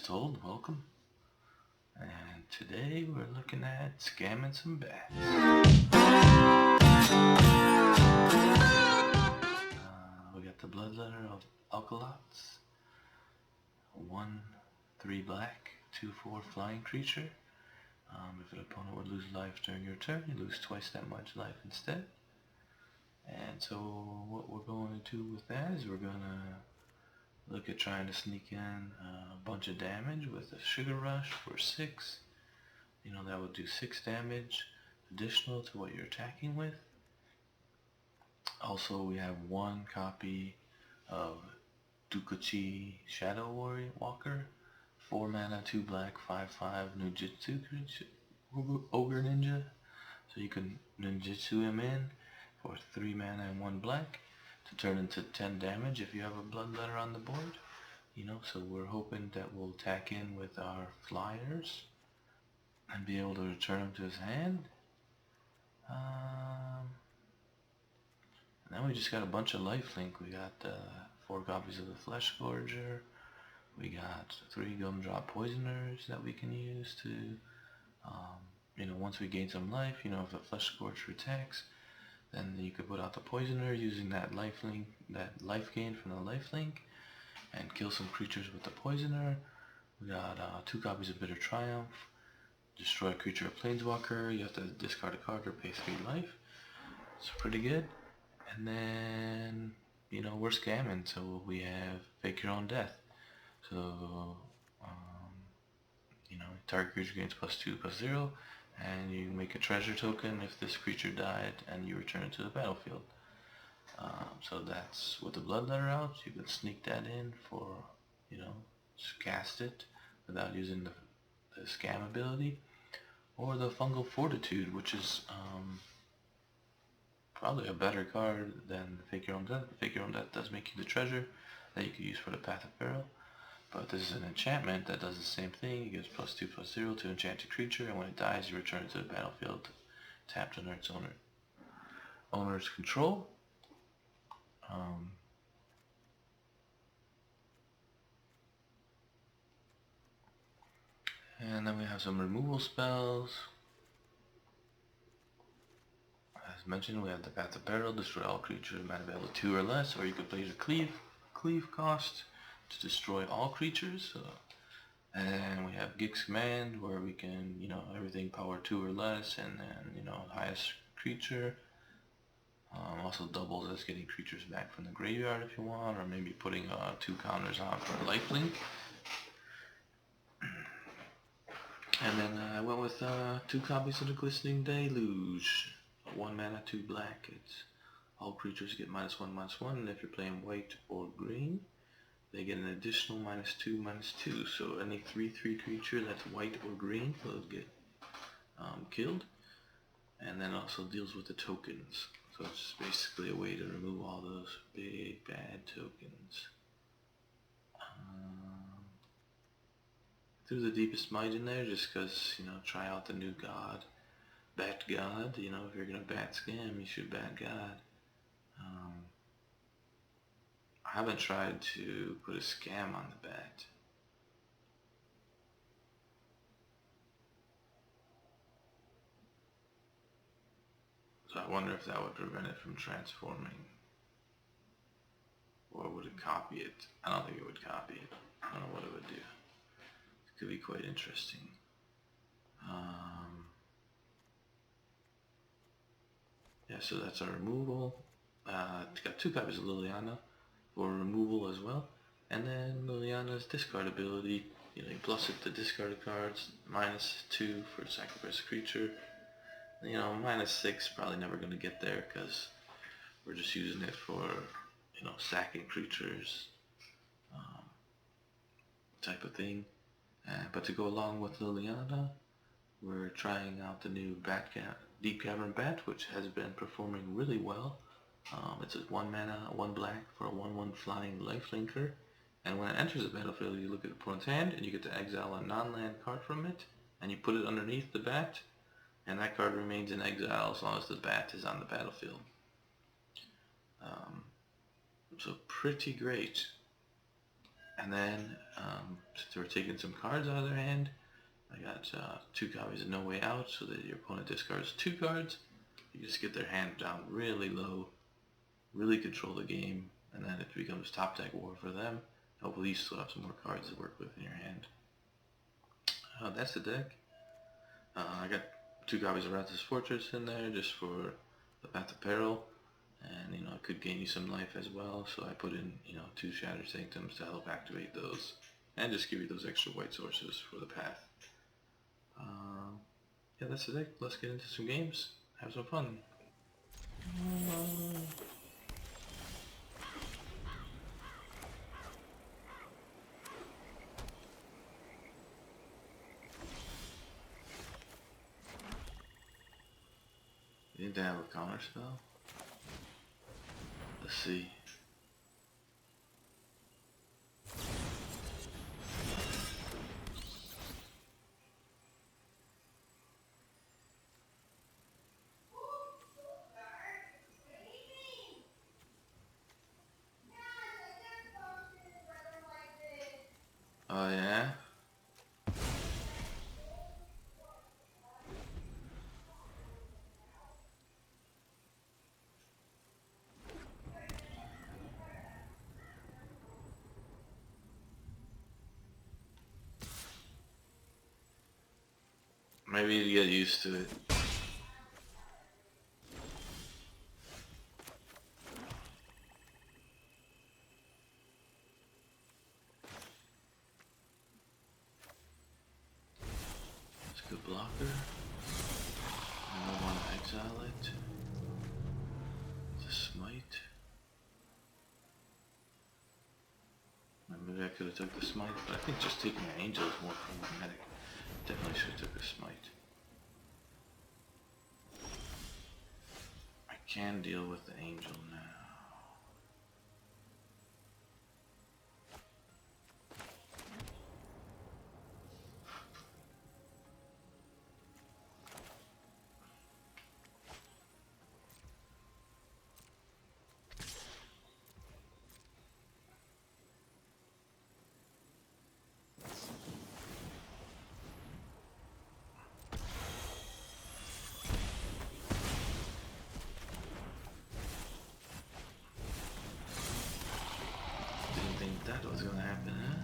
told, welcome. And today we're looking at scamming some bats. We got the Bloodletter of Alkalots. 1/3 black, 2/4 flying creature. If an opponent would lose life during your turn, you lose twice that much life instead. And so what we're going to do with that is we're going to look at trying to sneak in a bunch of damage with a Sugar Rush for 6. That would do 6 damage additional to what you're attacking with. Also, we have 1 copy of Dukachi Shadow Warrior Walker, 4 mana, 2 black, 5/5 Ninjutsu Ogre Ninja. So you can ninjutsu him in for 3 mana and 1 black to turn into 10 damage if you have a Bloodletter on the board. So we're hoping that we'll attack in with our flyers and be able to return him to his hand. And then we just got a bunch of lifelink. We got 4 copies of the Flesh Gorger. We got 3 Gumdrop Poisoners that we can use to, once we gain some life, if the Flesh Scorcher attacks, then you could put out the Poisoner using that lifelink, that life gain from the lifelink, and kill some creatures with the Poisoner. We got 2 copies of Bitter Triumph. Destroy a creature or Planeswalker. You have to discard a card or pay 3 life. It's pretty good. And then, we're scamming, so we have Fake Your Own Death. So, target creature gains +2/+0, and you make a treasure token if this creature died, and you return it to the battlefield. So that's with the Bloodletter out. You can sneak that in for, just cast it without using the scam ability. Or the Fungal Fortitude, which is probably a better card than Fake Your Own Death. Fake Your Own Death does make you the treasure that you could use for the Path of Peril. But this is an enchantment that does the same thing. It gives +2/+0 to enchant a creature, and when it dies, you return it to the battlefield, tapped under its owner's control. And then we have some removal spells. As mentioned, we have the Path of Peril, destroy all creatures mana available 2 or less, or you could play the cleave cost to destroy all creatures. And we have Gix Command, where we can, everything power 2 or less, and then, highest creature. Also doubles as getting creatures back from the graveyard if you want, or maybe putting 2 counters on for a lifelink. And then I went with 2 copies of the Glistening Deluge. 1 mana, 2 black. It's all creatures get -1/-1, and if you're playing white or green, they get an additional -2/-2. So any 3/3 creature that's white or green will get killed. And then also deals with the tokens. So it's basically a way to remove all those big bad tokens. Threw the Deepest Might in there just because, try out the new god. Bat God, if you're going to bat scam, you should bat God. I haven't tried to put a scam on the bat. So I wonder if that would prevent it from transforming. Or would it copy it? I don't think it would copy it. I don't know what it would do. It could be quite interesting. Yeah, so that's our removal. It's got 2 copies of Liliana for removal as well. And then Liliana's discard ability, you plus it to discarded cards, -2 for sacrifice a creature. -6 probably never going to get there because we're just using it for, sacking creatures type of thing. But to go along with Liliana, we're trying out the new Deep Cavern Bat, which has been performing really well. It's a 1 mana, 1 black for a 1/1 flying lifelinker. And when it enters the battlefield, you look at the opponent's hand, and you get to exile a non-land card from it, and you put it underneath the bat, and that card remains in exile as long as the bat is on the battlefield. So pretty great. And And then, since they were taking some cards out of their hand, I got 2 copies of No Way Out, so that your opponent discards 2 cards. You just get their hand down really low, really control the game, and then it becomes top deck war for them. Hopefully you still have some more cards to work with in your hand. That's the deck. I got 2 copies of Ratha's Fortress in there just for the Path of Peril, and it could gain you some life as well, so I put in 2 Shattered Sanctums to help activate those, and just give you those extra white sources for the path. Yeah, that's the deck. Let's get into some games. Have some fun. You think they have a counter spell? Let's see. Oh yeah? Maybe you get used to it. It's a good blocker. I don't want to exile it. It's a smite. Maybe I could have took the smite, but I think just taking an angel is more problematic. Definitely should have took a smite. I can deal with the angel now. That was gonna happen, huh?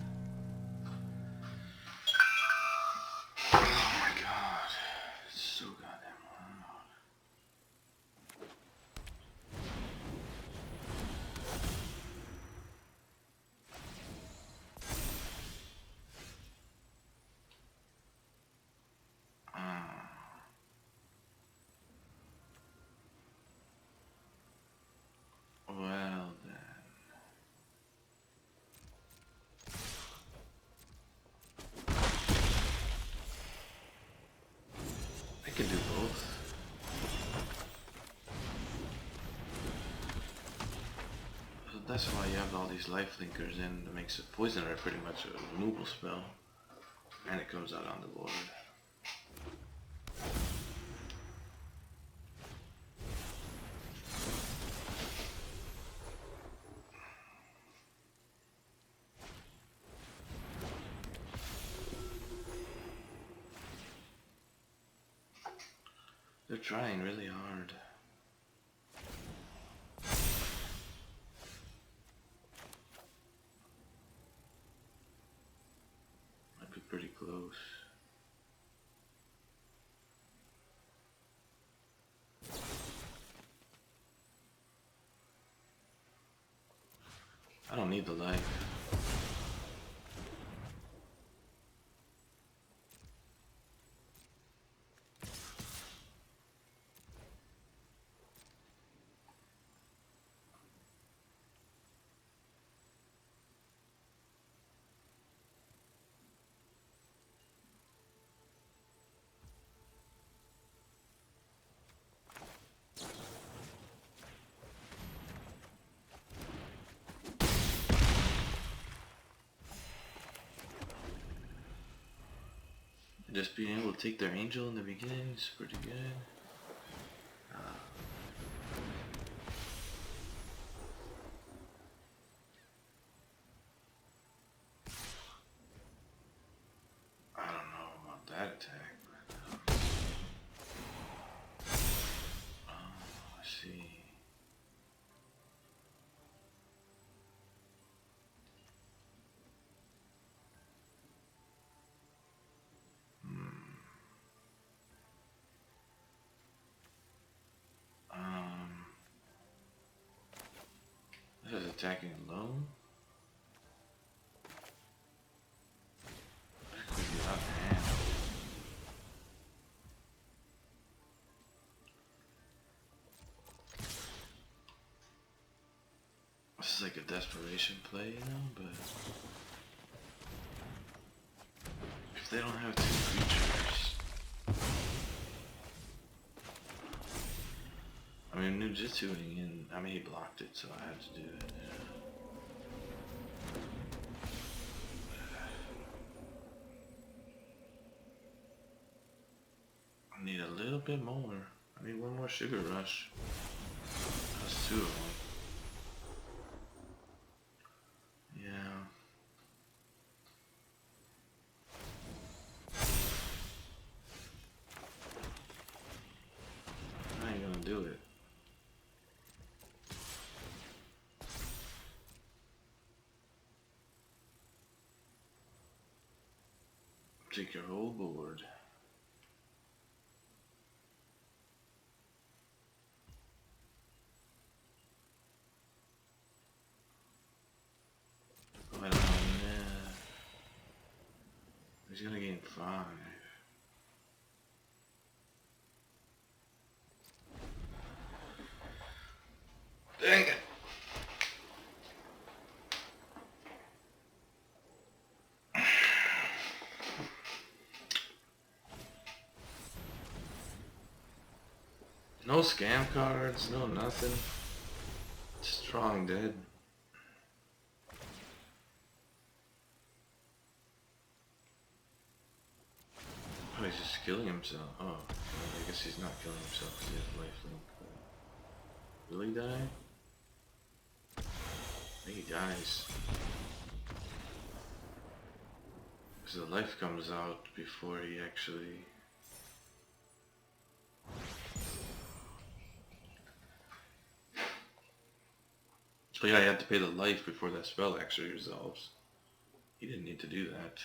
Oh my god. It's so goddamn loud. Well then. I can do both. So that's why you have all these life linkers in. That makes a poisoner pretty much a removal spell. And it comes out on the board. They're trying really hard. Might be pretty close. I don't need the life. Just being able to take their angel in the beginning is pretty good. attacking alone? Could be out of hand. This is like a desperation play, you know, but if they don't have two creatures, I mean, Nujitsuing in, I mean, he blocked it, so I had to do it. I need a little bit more. I need one more sugar rush. That's two of them. Yeah. I ain't gonna do it. Take your whole board. Oh, I don't know, nah. He's gonna gain 5. Dang it! No scam cards, no nothing. Strong dead. Oh, he's just killing himself. Oh, well, I guess he's not killing himself because he has lifelink. Will he die? I think he dies. Because the life comes out before he actually... Oh yeah, he had to pay the life before that spell actually resolves. He didn't need to do that.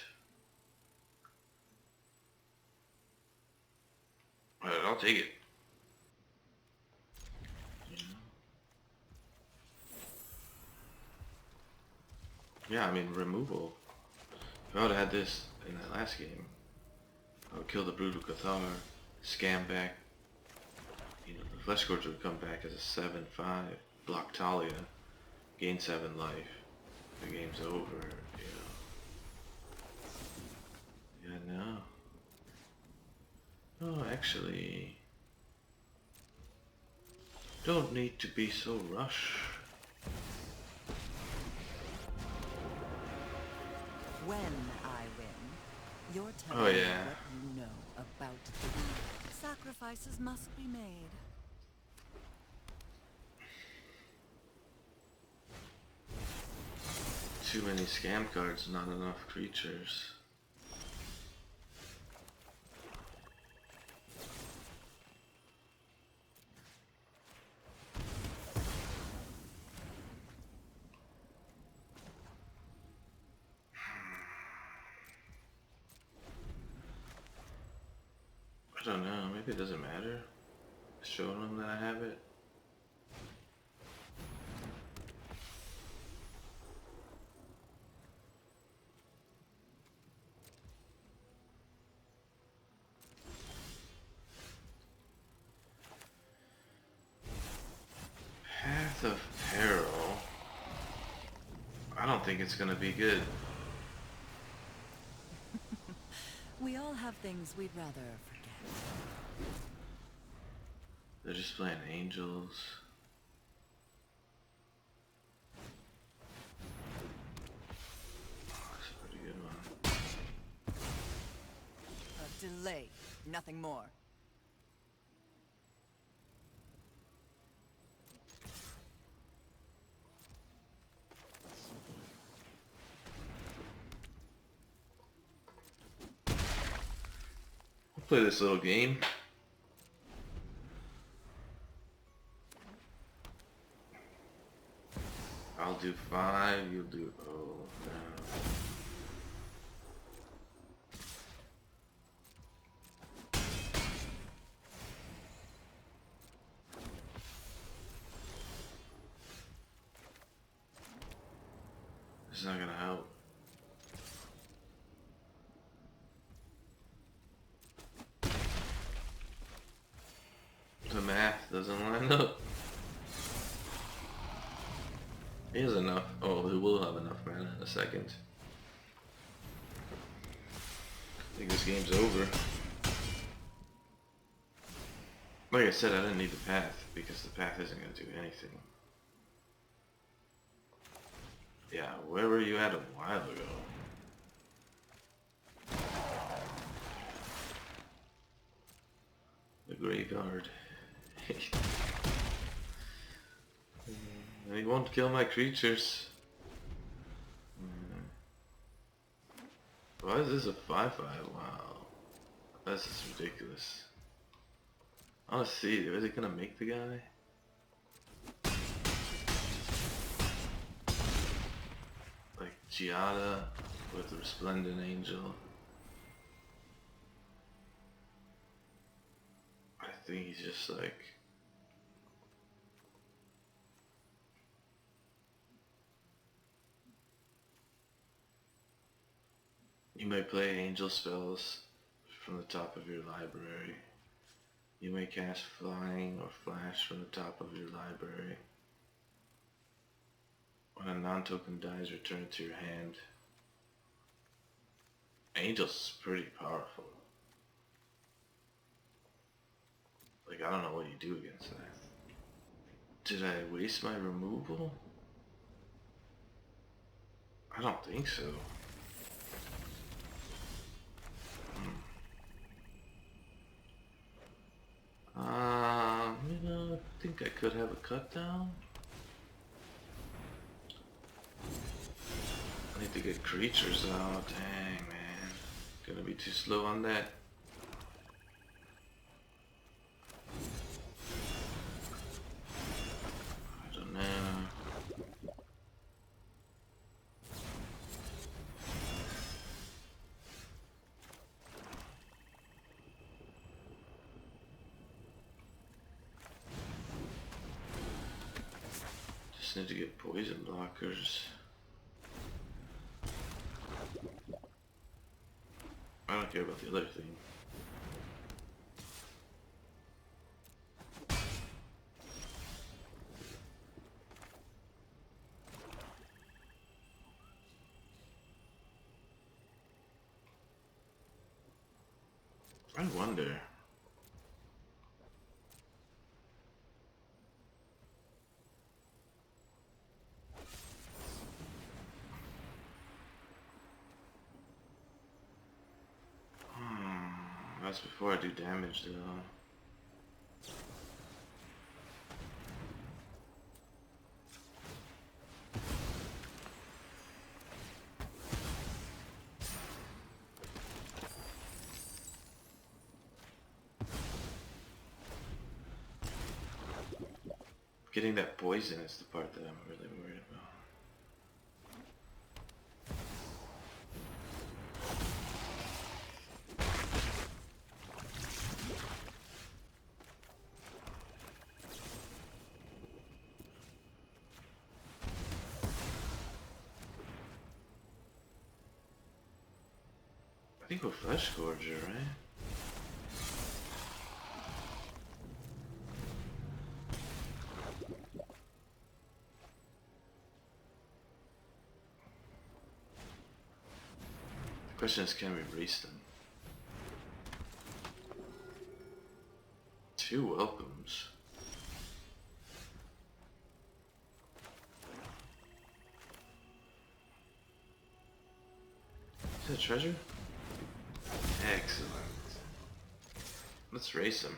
But I'll take it. You know? Yeah, I mean, removal. If I would have had this in that last game, I would kill the Brutal Cathar, scam back. You know, the Flesh Scourge would come back as a 7/5, block Talia, gain 7 life. The game's over, you know. Yeah, no. Oh, actually, don't need to be so rushed. When I win, you're telling Oh me yeah. what you know about the league. Sacrifices must be made. Too many scam cards, not enough creatures. I don't know, maybe it doesn't matter. Showing them that I have it. Path of Peril. I don't think it's gonna be good. We all have things we'd rather forget. They're just playing angels. Oh, that's a pretty good one. A delay, nothing more. We'll play this little game. I'll do 5, you'll do... Oh, no. It's not gonna help. The math doesn't line up. He has enough. Oh, he will have enough mana in a second. I think this game's over. Like I said, I didn't need the path because the path isn't going to do anything. Yeah, where were you at a while ago? The graveyard. He won't kill my creatures. Why is this a 5/5? Wow. This is ridiculous. I wanna see, is it gonna make the guy? Like Giada with the Resplendent Angel. I think he's just like... You may play angel spells from the top of your library. You may cast flying or flash from the top of your library. When a non-token dies, return it to your hand. Angel's pretty powerful. Like, I don't know what you do against that. Did I waste my removal? I don't think so. You know, I think I could have a cut down. I need to get creatures out. Dang, man. Gonna be too slow on that. I don't know. Just need to get poison blockers. I don't care about the other thing. I wonder. That's before I do damage though. Getting that poison is the part that I'm really worried about. I think we're Flesh Gorger, right? The question is, can we race them? 2 welcomes. Is that a treasure? Excellent. Let's race him.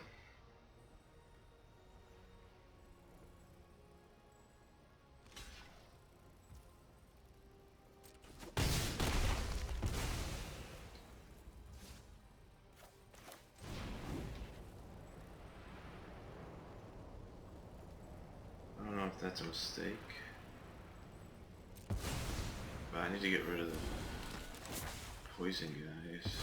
I don't know if that's a mistake. But I need to get rid of the poison guys.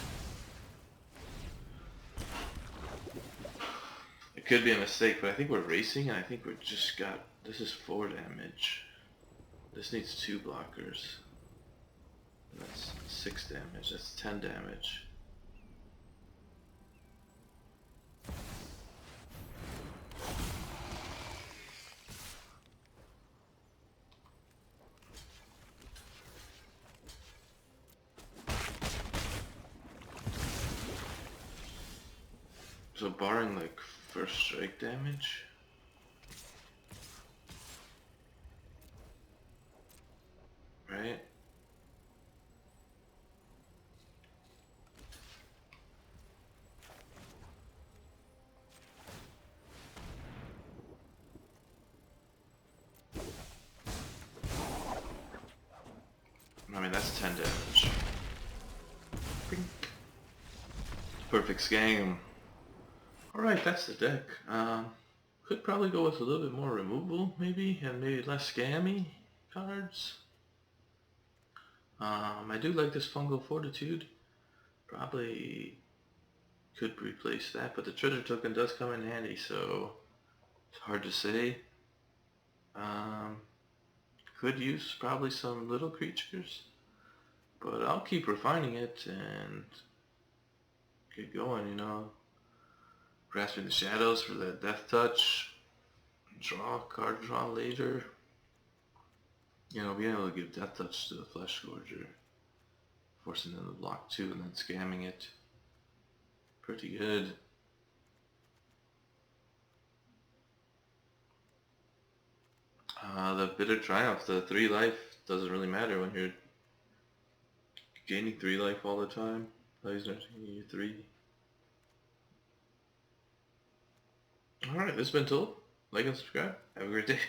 It could be a mistake, but I think we're racing and I think we're just got... This is 4 damage. This needs 2 blockers. 6 damage, that's 10 damage. So barring like first strike damage, right? I mean, that's 10 damage. Bink. Perfect scam. Alright, that's the deck. Could probably go with a little bit more removal, maybe, and maybe less scammy cards. I do like this Fungal Fortitude. Probably could replace that, but the treasure token does come in handy, so it's hard to say. Could use probably some little creatures, but I'll keep refining it and get going, you know. Grasping the Shadows for that Death Touch. Card draw later. You know, being able to give Death Touch to the Flesh Scourger. Forcing them to block 2 and then scamming it. Pretty good. The Bitter Triumph, the 3 life doesn't really matter when you're gaining 3 life all the time. These are you 3. Alright, this has been Tulip. Like and subscribe. Have a great day.